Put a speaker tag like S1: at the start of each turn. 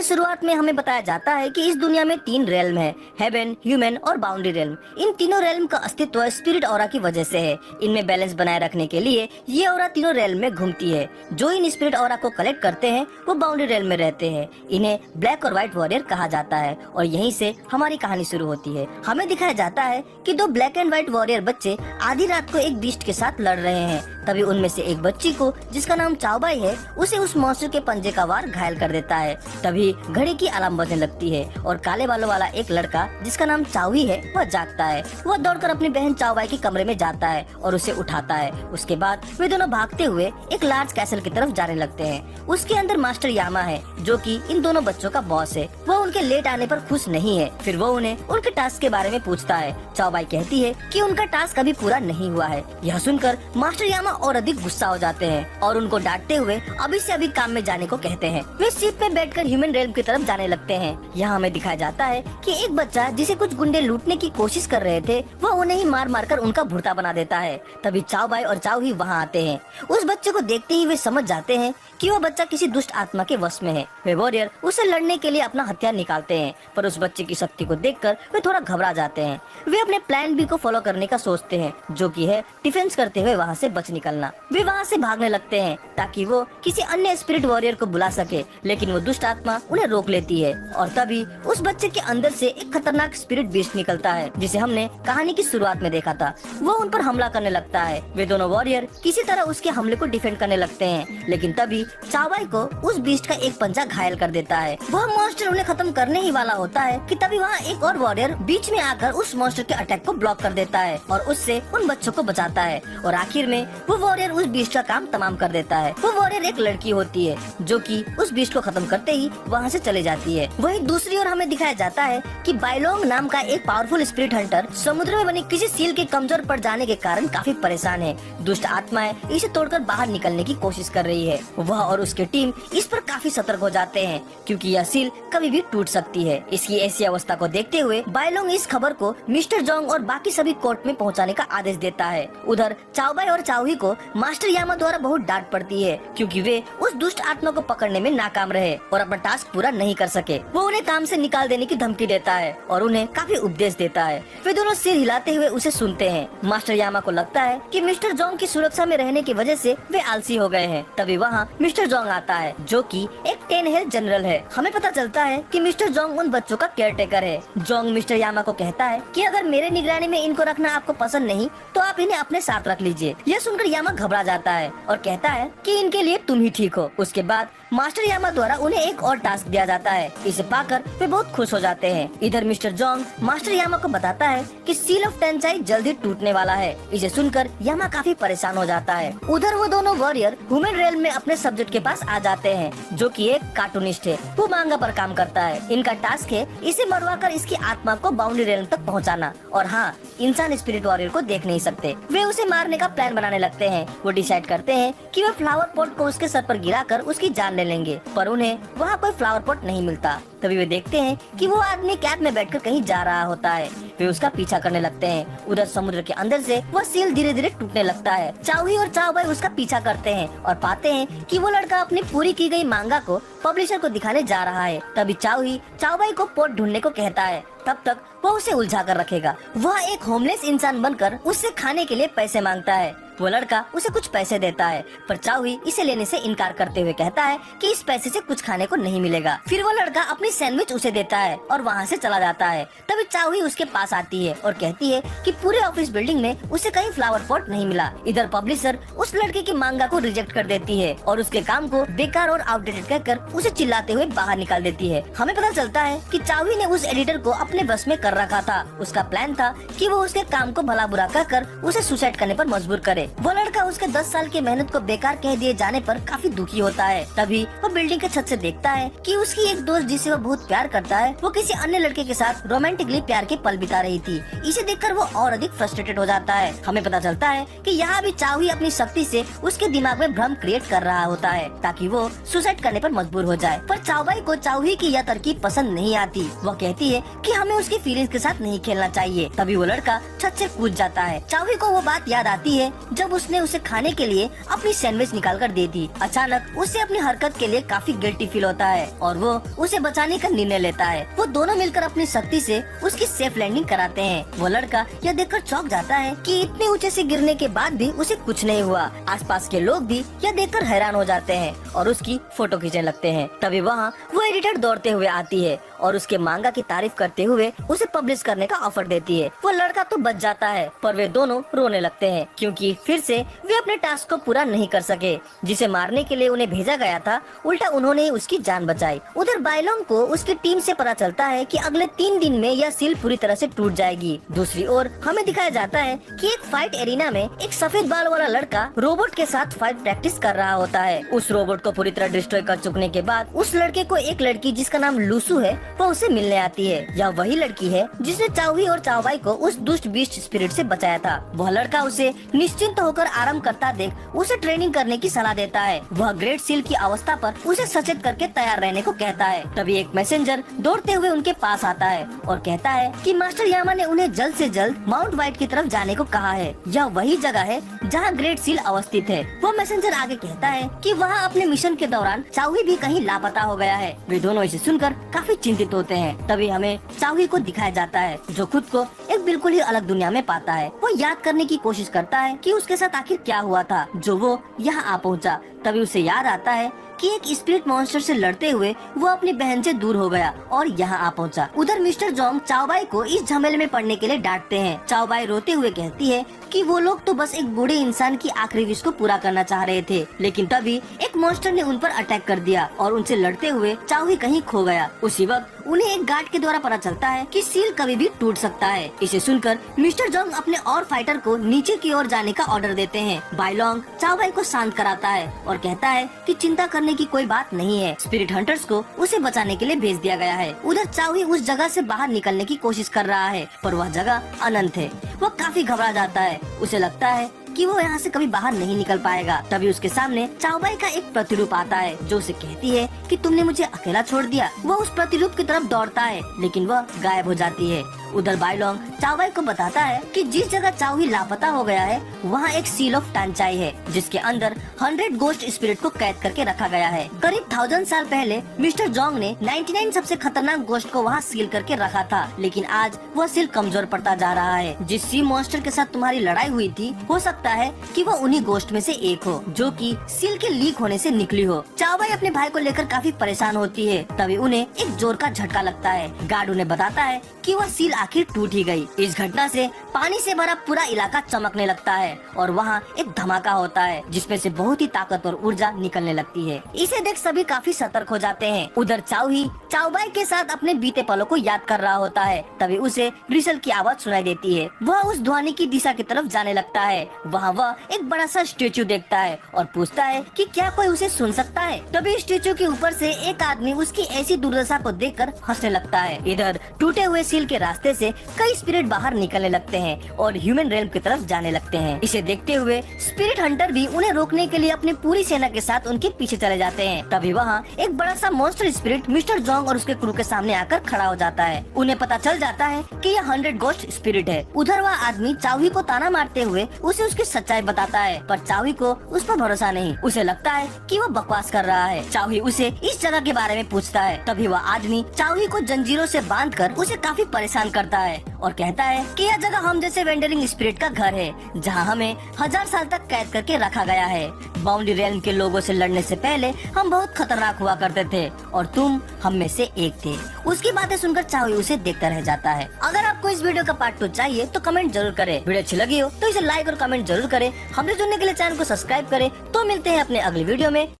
S1: शुरुआत में हमें बताया जाता है कि इस दुनिया में 3 रेल्म है, हेवन, ह्यूमन और बाउंड्री रेल्म। इन तीनों रेल्म का अस्तित्व स्पिरिट ऑरा की वजह से है। इनमें बैलेंस बनाए रखने के लिए ये ऑरा तीनों रेल्म में घूमती है। जो इन स्पिरिट ऑरा को कलेक्ट करते हैं वो बाउंड्री रेल्म में रहते हैं। इन्हें ब्लैक और व्हाइट वॉरियर कहा जाता है और यहीं से हमारी कहानी शुरू होती है। हमें दिखाया जाता है कि 2 ब्लैक एंड व्हाइट वॉरियर बच्चे आधी रात को एक बीस्ट के साथ लड़ रहे हैं। तभी उनमें से एक बच्ची को, जिसका नाम चाओबाई है, उसे उस मॉन्स्टर के पंजे का वार घायल कर देता है। तभी घड़ी की अलार्म बजने लगती है और काले बालों वाला एक लड़का, जिसका नाम चाओही है, वह जागता है। वह दौड़कर अपनी बहन चाओबाई के कमरे में जाता है और उसे उठाता है। उसके बाद वे दोनों भागते हुए एक लार्ज कैसल की तरफ जाने लगते हैं। उसके अंदर मास्टर यामा है, जो कि इन दोनों बच्चों का बॉस है। वह उनके लेट आने पर खुश नहीं है। फिर वो उन्हें उनके टास्क के बारे में पूछता है। चाओबाई कहती है कि उनका टास्क अभी पूरा नहीं हुआ है। यह सुनकर मास्टर यामा और अधिक गुस्सा हो जाते हैं और उनको डांटते हुए अभी से अभी काम में जाने को कहते हैं। वे शिप में बैठकर ह्यूमन रेल्म की तरफ जाने लगते हैं। यहाँ हमें दिखाया जाता है कि एक बच्चा, जिसे कुछ गुंडे लूटने की कोशिश कर रहे थे, वह उन्हें ही मार मार कर उनका भुर्ता बना देता है। तभी चाओबाई और चाओही वहाँ आते हैं। उस बच्चे को देखते ही वे समझ जाते हैं कि वह बच्चा किसी दुष्ट आत्मा के वश में है। वे वॉरियर उसे लड़ने के लिए अपना हथियार निकालते हैं, पर उस बच्चे की शक्ति को देखकर वे थोड़ा घबरा जाते हैं। वे अपने प्लान बी को फॉलो करने का सोचते हैं, जो कि है डिफेंस करते हुए वहाँ से बच निकलना। वे वहाँ से भागने लगते हैं ताकि वो किसी अन्य स्पिरिट वॉरियर को बुला सके, लेकिन वो दुष्ट आत्मा उन्हें रोक लेती है। और तभी उस बच्चे के अंदर से एक खतरनाक स्पिरिट बीस्ट निकलता है, जिसे हमने कहानी की शुरुआत में देखा था। वो उन पर हमला करने लगता है। वे दोनों वॉरियर किसी तरह उसके हमले को डिफेंड करने लगते हैं, लेकिन तभी चाओबाई को उस बीस्ट का एक पंजा घायल कर देता है। वह मॉन्स्टर उन्हें खत्म करने ही वाला होता है कि तभी वहाँ एक और वॉरियर बीच में आकर उस मॉन्स्टर के अटैक को ब्लॉक कर देता है और उससे उन बच्चों को बचाता है। और आखिर में वो वॉरियर उस बीस्ट का काम तमाम कर देता है। वो वॉरियर एक लड़की होती है, जो कि उस बीस्ट को खत्म करते ही वहाँ से चले जाती है। वहीं दूसरी ओर हमें दिखाया जाता है कि बाइलोंग नाम का एक पावरफुल स्पिरिट हंटर समुद्र में बनी किसी सील के कमजोर पड़ जाने के कारण काफी परेशान है। दुष्ट आत्माएं इसे तोड़कर बाहर निकलने की कोशिश कर रही है। वह और उसकी टीम इस पर काफी सतर्क हो जाते हैं, क्योंकि यह सील कभी भी टूट सकती है। इसकी ऐसी अवस्था को देखते हुए बाइलोंग इस खबर को मिस्टर जोंग और बाकी सभी कोर्ट में पहुंचाने का आदेश देता है। उधर चाओबाई और चाओही को मास्टर यामा द्वारा बहुत डांट पड़ती है, क्योंकि वे उस दुष्ट आत्मा को पकड़ने में नाकाम रहे और अपना टास्क पूरा नहीं कर सके। वो उन्हें काम से निकाल देने की धमकी देता है और उन्हें काफी उपदेश देता है। वे दोनों सिर हिलाते हुए उसे सुनते हैं। मास्टर यामा को लगता है कि मिस्टर जोंग की सुरक्षा में रहने की वजह से वे आलसी हो गए हैं। तभी वहाँ मिस्टर जोंग आता है, जो कि एक 10 हेल्थ जनरल है। हमें पता चलता है कि मिस्टर जोंग उन बच्चों का केयरटेकर है। जोंग मिस्टर यामा को कहता है कि अगर मेरे निगरानी में इनको रखना आपको पसंद नहीं तो आप इन्हें अपने साथ रख लीजिए। यह सुनकर यामा घबरा जाता है और कहता है कि इनके लिए तुम ही ठीक हो। उसके बाद मास्टर यामा द्वारा उन्हें एक और टास्क दिया जाता है। इसे पाकर वे बहुत खुश हो जाते हैं। इधर मिस्टर जोंग मास्टर यामा को बताता है कि सील ऑफ टेंचाई जल्दी टूटने वाला है। इसे सुनकर यामा काफी परेशान हो जाता है। उधर वो दोनों वॉरियर ह्यूमन रेल्म में अपने सब्जेक्ट के पास आ जाते हैं, जो कि एक कार्टूनिस्ट है। वो मांगा पर काम करता है। इनका टास्क है इसे मरवा कर इसकी आत्मा को बाउंड्री रेल्म तक पहुँचाना। और हाँ, इंसान स्पिरिट वॉरियर को देख नहीं सकते। वे उसे मारने का प्लान बनाने लगते हैं। वो डिसाइड करते हैं कि वे फ्लावर पॉट को उसके सर पर गिराकर उसकी जान ले लेंगे, पर उन्हें वहाँ कोई फ्लावर पॉट नहीं मिलता। तभी वे देखते हैं कि वो आदमी कैब में बैठकर कहीं जा रहा होता है। वे उसका पीछा करने लगते हैं। उधर समुद्र के अंदर से वह सील धीरे धीरे टूटने लगता है। चाओही और चाओबाई उसका पीछा करते हैं और पाते हैं कि वो लड़का अपनी पूरी की गई मांगा को पब्लिशर को दिखाने जा रहा है। तभी चाओही चाओबाई को पोट ढूंढने को कहता है। तब तक वो उसे उलझा कर रखेगा। वह एक होमलेस इंसान बनकर उससे खाने के लिए पैसे मांगता है। वो लड़का उसे कुछ पैसे देता है, पर चाओही इसे लेने से इनकार करते हुए कहता है कि इस पैसे से कुछ खाने को नहीं मिलेगा। फिर वो लड़का अपनी सैंडविच उसे देता है और वहाँ से चला जाता है। तभी चाओही उसके पास आती है और कहती है कि पूरे ऑफिस बिल्डिंग में उसे कहीं फ्लावर पॉट नहीं मिला। इधर पब्लिशर उस लड़के की मांगा को रिजेक्ट कर देती है और उसके काम को बेकार और आउटडेटेड कहकर उसे चिल्लाते हुए बाहर निकाल देती है। हमें पता चलता है कि चाओही ने उस एडिटर को अपने बस में कर रखा था। उसका प्लान था कि वो उसके काम को भला बुरा कहकर उसे सुसाइड करने पर मजबूर करे। वो लड़का उसके 10 साल की मेहनत को बेकार कह दिए जाने पर काफी दुखी होता है। तभी वो बिल्डिंग के छत से देखता है कि उसकी एक दोस्त, जिसे वो बहुत प्यार करता है, वो किसी अन्य लड़के के साथ रोमांटिकली प्यार के पल बिता रही थी। इसे देखकर वो और अधिक फ्रस्ट्रेटेड हो जाता है। हमें पता चलता है कि यहाँ भी चाओही अपनी शक्ति से उसके दिमाग में भ्रम क्रिएट कर रहा होता है ताकि वो सुसाइड करने पर मजबूर हो जाए। पर चाओबाई को चाओही की यह तरकीब पसंद नहीं आती। वह कहती है कि हमें उसकी फीलिंग्स के साथ नहीं खेलना चाहिए। तभी वो लड़का छत से कूद जाता है। चाओही को वो बात याद आती है जब उसने उसे खाने के लिए अपनी सैंडविच निकाल कर दे दी। अचानक उसे अपनी हरकत के लिए काफी गिल्टी फील होता है और वो उसे बचाने का निर्णय लेता है। वो दोनों मिलकर अपनी शक्ति से उसकी सेफ लैंडिंग कराते हैं। वो लड़का यह देखकर चौंक जाता है कि इतने ऊंचे से गिरने के बाद भी उसे कुछ नहीं हुआ। आसपास के लोग भी यह देखकर हैरान हो जाते हैं और उसकी फोटो खींचने लगते हैं। तभी वहाँ वो एडिटर दौड़ते हुए आती है और उसके मांगा की तारीफ करते हुए उसे पब्लिश करने का ऑफर देती है। वो लड़का तो बच जाता है पर वे दोनों रोने लगते हैं क्योंकि फिर से वे अपने टास्क को पूरा नहीं कर सके जिसे मारने के लिए उन्हें भेजा गया था। उल्टा उन्होंने उसकी जान बचाई। उधर बायलोंग को उसकी टीम से पता चलता है कि अगले 3 दिन में यह सील पूरी तरह से टूट जाएगी। दूसरी ओर हमें दिखाया जाता है कि एक फाइट एरिना में एक सफेद बाल वाला लड़का रोबोट के साथ फाइट प्रैक्टिस कर रहा होता है। उस रोबोट को पूरी तरह डिस्ट्रॉय कर चुकने के बाद उस लड़के को एक लड़की जिसका नाम लूसू है वो उसे मिलने आती है। यह वही लड़की है जिसने चाओही और चाओबाई को उस दुष्ट बीस्ट स्पिरिट से बचाया था। वह लड़का उसे निश्चिंत होकर आराम करता देख उसे ट्रेनिंग करने की सलाह देता है। वह ग्रेट सील की अवस्था पर उसे सचेत करके तैयार रहने को कहता है। तभी एक मैसेंजर दौड़ते हुए उनके पास आता है और कहता है कि मास्टर यामा ने उन्हें जल्द से जल्द माउंट वाइट की तरफ जाने को कहा है। यह वही जगह है जहाँ ग्रेट सील अवस्थित है। वो मैसेंजर आगे कहता है कि वहाँ अपने मिशन के दौरान चाओही भी कहीं लापता हो गया है। वे दोनों इसे सुनकर काफी चिंतित होते हैं। तभी हमें चाओही को दिखाया जाता है जो खुद को एक बिल्कुल ही अलग दुनिया में पाता है। वो याद करने की कोशिश करता है कि उसके साथ आखिर क्या हुआ था जो वो यहाँ आ पहुँचा। तभी उसे याद आता है कि एक स्पिरिट मॉन्स्टर से लड़ते हुए वो अपनी बहन से दूर हो गया और यहाँ आ पहुँचा। उधर मिस्टर जोंग चाओबाई को इस झमेले में पड़ने के लिए डांटते हैं। चाओबाई रोते हुए कहती है कि वो लोग तो बस एक बूढ़े इंसान की आखिरी विश को पूरा करना चाह रहे थे, लेकिन तभी एक मॉन्स्टर ने उन पर अटैक कर दिया और उनसे लड़ते हुए चाओही कहीं खो गया। उसी वक्त उन्हें एक गार्ड के द्वारा पता चलता है कि सील कभी भी टूट सकता है। इसे सुनकर मिस्टर जोंग अपने और फाइटर को नीचे की ओर जाने का ऑर्डर देते हैं। बायलोंग चाओबाई को शांत कराता है और कहता है कि चिंता करने की कोई बात नहीं है। स्पिरिट हंटर्स को उसे बचाने के लिए भेज दिया गया है। उधर चाओही उस जगह से बाहर निकलने की कोशिश कर रहा है पर वह जगह अनंत है। वो काफी घबरा जाता है। उसे लगता है कि वो यहाँ से कभी बाहर नहीं निकल पाएगा। तभी उसके सामने चाओबाई का एक प्रतिरूप आता है जो उसे कहती है कि तुमने मुझे अकेला छोड़ दिया। वो उस प्रतिरूप की तरफ दौड़ता है लेकिन वह गायब हो जाती है। उधर बायलोंग चाओबाई को बताता है कि जिस जगह चाओही लापता हो गया है वहाँ एक सील ऑफ टांचाई है जिसके अंदर 100 गोस्ट स्पिरिट को कैद करके रखा गया है। करीब 1000 साल पहले मिस्टर जोंग ने 99 सबसे खतरनाक गोस्ट को वहाँ सील करके रखा था, लेकिन आज वह सील कमजोर पड़ता जा रहा है। जिस सी मॉन्स्टर के साथ तुम्हारी लड़ाई हुई थी हो सकता है कि वह उन्हीं गोस्ट में से एक हो जो कि सील के लीक होने से निकली हो। चाओबाई अपने भाई को लेकर काफी परेशान होती है। तभी उन्हें एक जोर का झटका लगता है। गार्ड उन्हें बताता है कि वह सील आखिर टूट ही गई। इस घटना से पानी से भरा पूरा इलाका चमकने लगता है और वहाँ एक धमाका होता है जिसमें से बहुत ही ताकतवर ऊर्जा निकलने लगती है। इसे देख सभी काफी सतर्क हो जाते हैं। उधर चाओही चाओबाई के साथ अपने बीते पलों को याद कर रहा होता है। तभी उसे रिसल की आवाज सुनाई देती है। वह उस ध्वनि की दिशा की तरफ जाने लगता है। वहाँ वह एक बड़ा सा स्टेचू देखता है और पूछता है कि क्या कोई उसे सुन सकता है। तभी स्टेचू के ऊपर से एक आदमी उसकी ऐसी दुर्दशा को देखकर हंसने लगता है। इधर टूटे हुए सील के रास्ते से कई स्पिरिट बाहर निकलने लगते हैं और ह्यूमन रेल्म की तरफ जाने लगते हैं। इसे देखते हुए स्पिरिट हंटर भी उन्हें रोकने के लिए अपनी पूरी सेना के साथ उनके पीछे चले जाते हैं। तभी वहाँ एक बड़ा सा मॉन्स्टर स्पिरिट मिस्टर जोंग और उसके क्रू के सामने आकर खड़ा हो जाता है। उन्हें पता चल जाता है कि यह 100 गोस्ट स्पिरिट है। उधर वह आदमी चाओही को ताना मारते हुए उसे उसकी सच्चाई बताता है पर चाओही को उस पर भरोसा नहीं। उसे लगता है कि वह बकवास कर रहा है। चाओही उसे इस जगह के बारे में पूछता है। तभी वह आदमी चाओही को जंजीरों से बांधकर उसे काफी परेशान करता है और कहता है कि यह जगह हम जैसे वेंडरिंग स्पिरिट का घर है जहां हमें 1000 साल तक कैद करके रखा गया है। बाउंड्री रेल्म के लोगों से लड़ने से पहले हम बहुत खतरनाक हुआ करते थे और तुम हम में से एक थे। उसकी बातें सुनकर चाओही उसे देखता रह जाता है। अगर आपको इस वीडियो का पार्ट 2 चाहिए तो कमेंट जरूर करें। वीडियो अच्छी लगी हो तो इसे लाइक और कमेंट जरूर करें। हमसे जुड़ने के लिए चैनल को सब्सक्राइब करें। तो मिलते हैं अपने अगली वीडियो में।